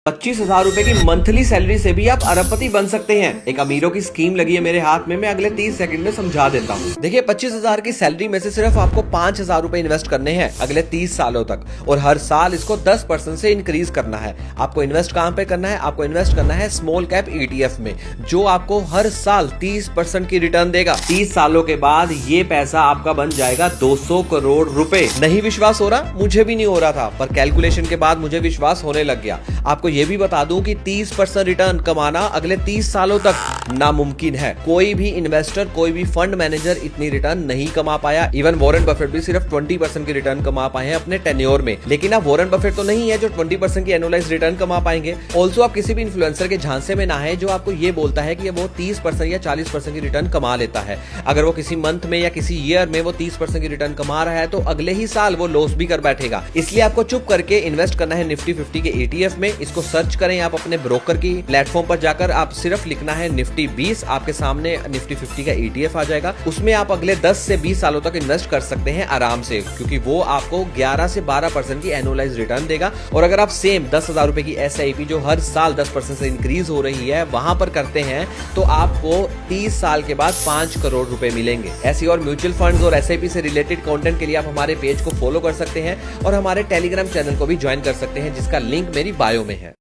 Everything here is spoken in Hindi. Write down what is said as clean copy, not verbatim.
25,000 रुपए की मंथली सैलरी से भी आप अरबपति बन सकते हैं। एक अमीरों की स्कीम लगी है मेरे हाथ में, मैं अगले 30 सेकंड में समझा देता हूँ। देखिए 25,000 की सैलरी में से सिर्फ आपको 5,000 रुपए इन्वेस्ट करने हैं अगले 30 सालों तक, और हर साल इसको 10% से इंक्रीज करना है। आपको इन्वेस्ट कहां पे करना है? आपको इन्वेस्ट करना है स्मॉल कैप ETF में, जो आपको हर साल 30% की रिटर्न देगा। 30 सालों के बाद ये पैसा आपका बन जाएगा 200 करोड़ रुपए। नहीं विश्वास हो रहा? मुझे भी नहीं हो रहा था, पर कैलकुलेशन के बाद मुझे विश्वास होने लग गया। आपको ये भी बता दूं कि 30% रिटर्न कमाना अगले 30 सालों तक नामुमकिन है। कोई भी इन्वेस्टर, कोई भी फंड मैनेजर इतनी रिटर्न नहीं कमा पाया। इवन वॉरेन बफेट भी सिर्फ 20% की रिटर्न कमा पाए हैं अपने टेन्योर में। लेकिन आप वॉरेन बफेट तो नहीं है जो 20% की एनुअलाइज्ड रिटर्न कमा पाएंगे। ऑल्सो आप किसी भी इन्फ्लुएंसर के झांसे में ना है जो आपको ये बोलता है कि वो 30% या 40% की रिटर्न कमा लेता है। अगर वो किसी मंथ में या किसी ईयर में वो 30% की रिटर्न कमा रहा है तो अगले ही साल वो लॉस भी कर बैठेगा। इसलिए आपको चुप करके इन्वेस्ट करना है निफ्टी 50 के ETF में। इसको सर्च करें आप अपने ब्रोकर की प्लेटफॉर्म पर जाकर, आप सिर्फ लिखना है निफ्टी 20, आपके सामने निफ्टी 50 का ETF आ जाएगा। उसमें आप अगले 10 से 20 सालों तक इन्वेस्ट कर सकते हैं आराम से, क्योंकि वो आपको 11 से 12% की एनुअलाइज्ड रिटर्न देगा। और अगर आप सेम 10,000 रुपए की SIP जो हर साल 10% से इंक्रीज हो रही है वहां पर करते हैं तो आपको 30 साल के बाद 5 करोड़ रुपए मिलेंगे। ऐसी और म्यूचुअल फंड्स और SIP से रिलेटेड कंटेंट के लिए आप हमारे पेज को फॉलो कर सकते हैं और हमारे टेलीग्राम चैनल को भी ज्वाइन कर सकते हैं, जिसका लिंक मेरी बायो में है।